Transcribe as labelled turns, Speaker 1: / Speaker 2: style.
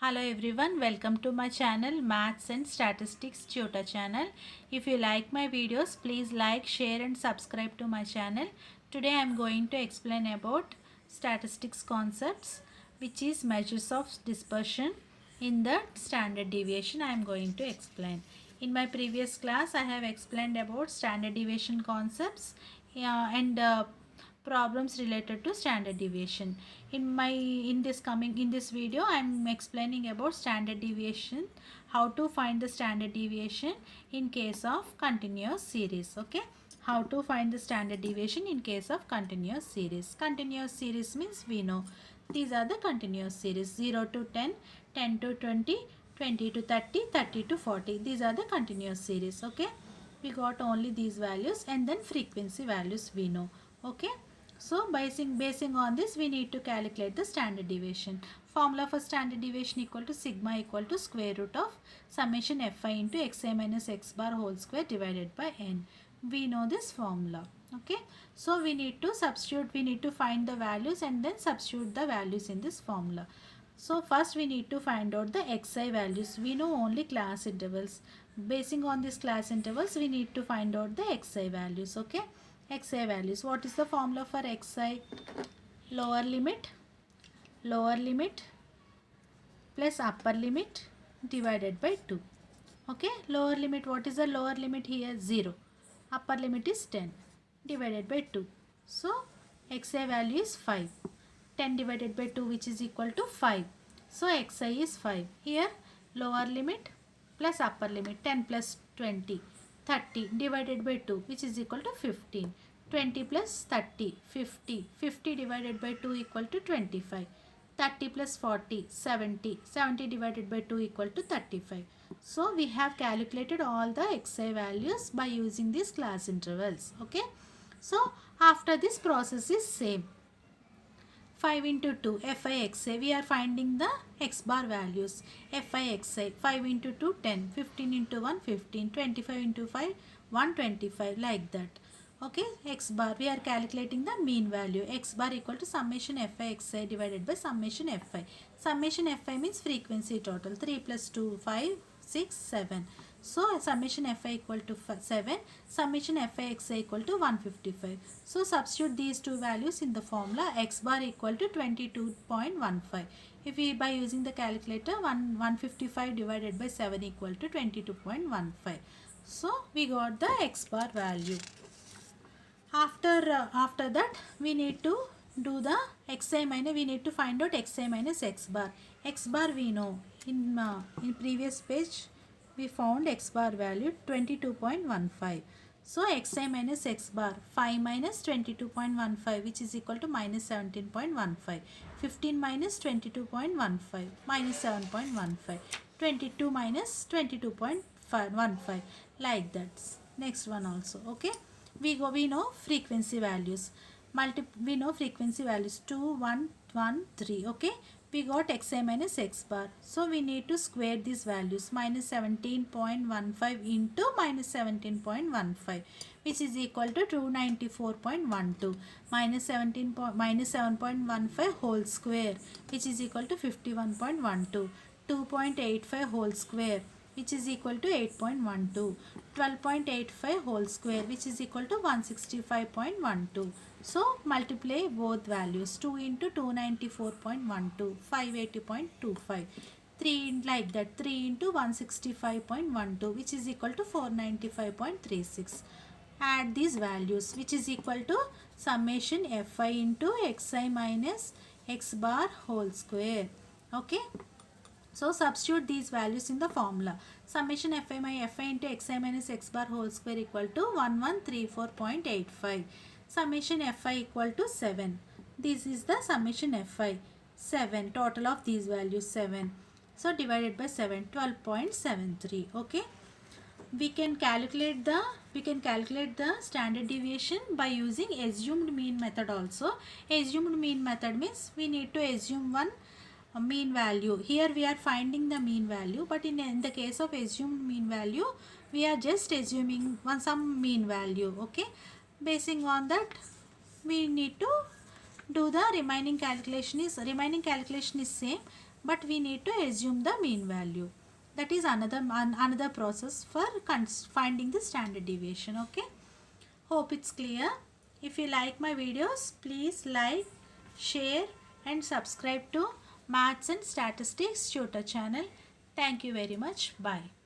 Speaker 1: Hello everyone, welcome to my channel Maths and Statistics Tutor channel. If you like my videos, please like, share and subscribe to my channel. Today I am going to explain about statistics concepts, which is measures of dispersion in the standard deviation. I am going to explain. In my previous class I have explained about standard deviation concepts and problems related to standard deviation. In this video I am explaining about standard deviation, how to find the standard deviation in case of continuous series. Okay, how to find the standard deviation in case of continuous series. Continuous series means we know these are the continuous series: 0 to 10, 10 to 20, 20 to 30, 30 to 40. These are the continuous series. Okay, we got only these values, and then frequency values we know. Okay, so basing on this, we need to calculate the standard deviation. Formula for standard deviation equal to sigma equal to square root of summation fi into xi minus x bar whole square divided by n. We know this formula. Okay, so we need to substitute, we need to find the values and then substitute the values in this formula. So first we need to find out the xi values. We know only class intervals. Basing on these class intervals, we need to find out the xi values. Okay, xi values. What is the formula for xi? Lower limit plus upper limit divided by 2. Okay, lower limit, what is the lower limit here? 0. Upper limit is 10 divided by 2. So xi value is 5. 10 divided by 2, which is equal to 5. So xi is 5. Here lower limit plus upper limit, 10 plus 20, 30 divided by 2, which is equal to 15. 20 plus 30, 50. 50 divided by 2 equal to 25. 30 plus 40, 70. 70 divided by 2 equal to 35. So we have calculated all the xi values by using these class intervals. Okay. So after this process is same. 5 into 2 fi xi, we are finding the x bar values. Fi xi, 5 into 2 10, 15 into 1 15, 25 into 5 125, like that. Okay, x bar, we are calculating the mean value. X bar equal to summation fi xi divided by summation fi. Summation fi means frequency total. 3 plus 2 5 6 7. So summation fi equal to 7, summation fi xi equal to 155. So substitute these two values in the formula. X bar equal to 22.15. If we, by using the calculator, 155 divided by 7 equal to 22.15. So we got the x bar value. After that we need to do the xi minus, we need to find out xi minus x bar. X bar we know in previous page we found x bar value 22.15. So xi minus x bar, 5 minus 22.15, which is equal to minus 17.15. 15 minus 22.15 minus 7.15. 22 minus 22.15, like that. Next one also. Okay, we know frequency values. We know frequency values 2 1 1 3. Okay, we got xi minus x bar, so we need to square these values. Minus 17.15 into minus 17.15, which is equal to 294.12. Minus 7.15 whole square, which is equal to 51.12. 2.85 whole square, which is equal to 8.12. 12.85 whole square, which is equal to 165.12. So multiply both values. 2 into 294.12, 580.25. 3 like that. 3 into 165.12, which is equal to 495.36. Add these values, which is equal to summation fi into xi minus x bar whole square. Okay. So substitute these values in the formula. Summation fi into xi minus x bar whole square equal to 1134.85. Summation fi equal to 7. This is the summation fi. 7. Total of these values 7. So divided by 7, 12.73. Okay. We can calculate the standard deviation by using assumed mean method also. Assumed mean method means we need to assume one mean value. Here we are finding the mean value, but in the case of assumed mean value, we are just assuming some mean value. Okay, basing on that we need to do the remaining calculation is same, but we need to assume the mean value. That is another process for finding the standard deviation. Okay, hope it's clear. If you like my videos, please like, share and subscribe to Maths and Statistics Tutor channel. Thank you very much. Bye.